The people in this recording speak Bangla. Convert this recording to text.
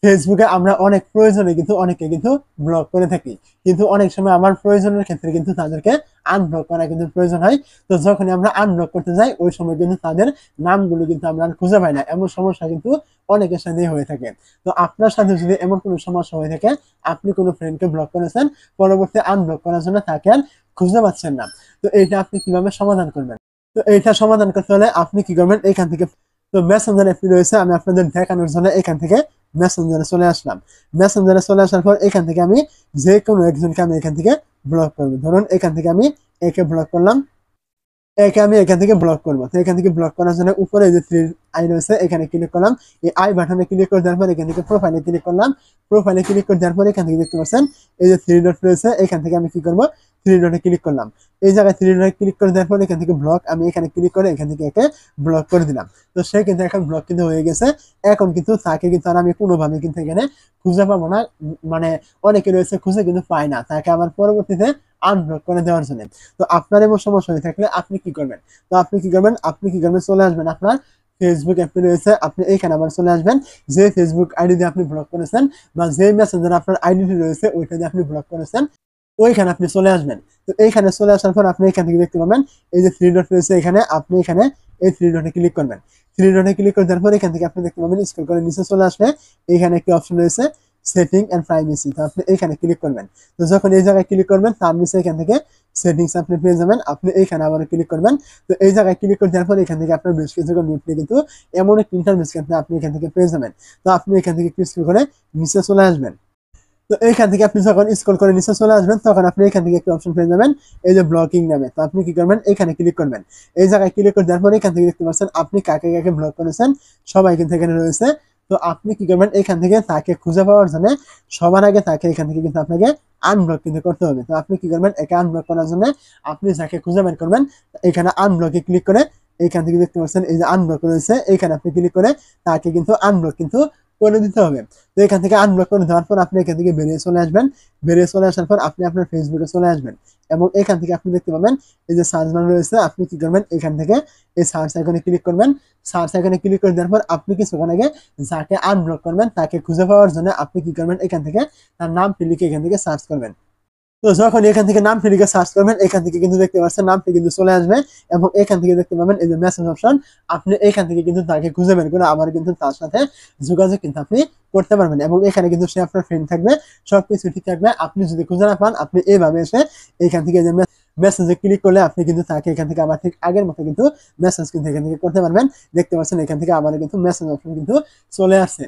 ফেসবুকে আমরা অনেক প্রয়োজনে কিন্তু অনেকে কিন্তু ব্লক করে থাকি, কিন্তু অনেক সময় আমার প্রয়োজনের ক্ষেত্রে কিন্তু তাদেরকে আনব্লক করা কিন্তু প্রয়োজন হয়। তো যখনই আমরা আনব্লক করতে যাই ওই সময় কিন্তু তাদের নামগুলো কিন্তু আমরা আর খুঁজে পাই না, এমন সমস্যা কিন্তু অনেকের সাথেই হয়ে থাকে। তো আপনার সাথে যদি এমন কোনো সমস্যা হয়ে থাকে, আপনি কোনো ফ্রেন্ডকে ব্লক করেছেন, পরবর্তী আনব্লক করার জন্য তাকে আর খুঁজে পাচ্ছেন না, তো এইটা আপনি কিভাবে সমাধান করবেন? তো এইটা সমাধান করতে হলে আপনি কি করবেন, এখান থেকে তো মেসেঞ্জার অ্যাপটি রয়েছে, আমি আপনাদের দেখানোর জন্য এখান থেকে মেসেঞ্জারে চলে আসলাম। মেসেঞ্জারে চলে আসার পর এখান থেকে আমি যে কোনো একজনকে আমি এখান থেকে ব্লক করবো। ধরুন এখান থেকে আমি একে ব্লক করলাম, একে আমি এখান থেকে ব্লক করবো। তো এখান থেকে ব্লক করার জন্য উপরে যে থ্রি আই রয়েছে এখানে ক্লিক করলাম, এই আই বাটনে ক্লিক করে দেওয়ার পর এখান থেকে প্রোফাইলে ক্লিক করলাম। প্রোফাইলে ক্লিক করে দেওয়ার পর এখান থেকে দেখতে পাচ্ছেন এই যে থ্রি ডট রয়েছে, এখান থেকে আমি কি করবো, থ্রি ডটে ক্লিক করলাম। এই জায়গায় থ্রি ডটে ক্লিক করে দেওয়ার পর এখান থেকে ব্লক, আমি এখানে ক্লিক করে এখান থেকে একে ব্লক করে দিলাম। তো সে কিন্তু এখন ব্লক কিন্তু হয়ে গেছে। এখন কিন্তু তাকে কিন্তু আর আমি কোনোভাবে কিন্তু এখানে খুঁজে পাবো না, মানে অনেকে রয়েছে খুঁজে কিন্তু পায় না তাকে আমার পরবর্তীতে আনব্লক করে দেওয়ার জন্য। তো আপনার এমন সমস্যা হয়ে থাকলে আপনি কি করবেন? তো আপনি কি করবেন, চলে আসবেন আপনার ফেসবুক অ্যাপটি রয়েছে, আপনি এইখানে আবার চলে আসবেন। যে ফেসবুক আইডি দিয়ে আপনি ব্লক করেছেন বা যে মেসেঞ্জার আপনার আইডিটি রয়েছে ওইটা দিয়ে আপনি ব্লক করেছেন, ওইখানে আপনি চলে আসবেন। তো এইখানে চলে আসার পর আপনি এখান থেকে দেখতে পাবেন এই যে থ্রি ডট রয়েছে, এখানে আপনি এখানে এই থ্রি ডটে ক্লিক করবেন। থ্রি ডটে ক্লিক করে দেওয়ার পর এখান থেকে আপনি দেখতে পাবেন স্ক্রল করে নিচে চলে আসলে এখানে একটি অপশন রয়েছে সেটিং এন্ড প্রাইভেসি, তো আপনি এখানে ক্লিক করবেন। তো যখন এই জায়গায় ক্লিক করবেন তার নিচে এখান থেকে সেটিংস আপনি পেয়ে যাবেন, আপনি এইখানে আবার ক্লিক করবেন। তো এই জায়গায় ক্লিক করে দেওয়ার পর এখান থেকে আপনার বেশ কিছু নোটটি কিন্তু এমন একটি ইন্টারফেস আপনি এখান থেকে পেয়ে যাবেন। তো আপনি এখান থেকে স্ক্রল করে নিচে চলে আসবেন। তো এইখান থেকে আপনি যখন স্ক্রল করে নিচে চলে আসবেন তখন আপনি এখান থেকে একটা অপশন পেয়ে যাবেন এই যে ব্লকিং নামে। তো আপনি কি করবেন, এখানে ক্লিক করবেন। এই জায়গায় ক্লিক করে দেওয়ার পরে এখান থেকে দেখতে পাচ্ছেন আপনি কাকে কাকে ব্লক করেছেন, সবাই কিন্তু এখানে রয়েছে। তো আপনি কি করবেন, এখান থেকে তাকে খুঁজে পাওয়ার জন্য সবার আগে তাকে এখান থেকে কিন্তু আপনাকে আনব্লক কিন্তু করতে হবে। তো আপনি কি করবেন, একে আনব্লক করার জন্য আপনি যাকে খুঁজে বের করবেন এখানে আনব্লকে ক্লিক করে এইখান থেকে দেখতে পাচ্ছেন এই যে আনব্লক রয়েছে, এখানে আপনি ক্লিক করে তাকে কিন্তু আনব্লক কিন্তু করে দিতে হবে। তো এখান থেকে আনব্লক করে দেওয়ার পর আপনি এখান থেকে বেরিয়ে চলে আসবেন। বেরিয়ে চলে আসার পর আপনি আপনার ফেসবুকে চলে আসবেন এবং এখান থেকে আপনি দেখতে পাবেন এই যে সার্চ বার রয়েছে, আপনি কি করবেন, এখান থেকে এই সার্চ আইকনে ক্লিক করবেন। সার্চ আইকনে ক্লিক করে দেওয়ার পর আপনি কিছুক্ষণ আগে যাকে আনব্লক করবেন তাকে খুঁজে পাওয়ার জন্য আপনি কি করবেন, এখান থেকে তার নামটি লিখে এখান থেকে সার্চ করবেন। তো যখন এখান থেকে নামটি লিখে সার্চ করবেন এখান থেকে কিন্তু দেখতে পাচ্ছেন নামটি কিন্তু চলে আসবে এবং এখান থেকে দেখতে পাবেন এই যে মেসেজ অপশন, আপনি এখান থেকে কিন্তু তাকে খুঁজে বের করে আবার কিন্তু তার সাথে যোগাযোগ কিন্তু আপনি করতে পারবেন এবং এখানে কিন্তু সে আপনার ফ্রেন্ড থাকবে, সবকিছু ঠিক থাকবে। আপনি যদি খুঁজে না পান আপনি এইভাবে এসে এখান থেকে যে মেসেজে ক্লিক করলে আপনি কিন্তু তাকে এখান থেকে আবার ঠিক আগের মতো কিন্তু মেসেজ কিন্তু এখান থেকে করতে পারবেন। দেখতে পাচ্ছেন এখান থেকে আবার কিন্তু মেসেজ অপশন কিন্তু চলে আসছে।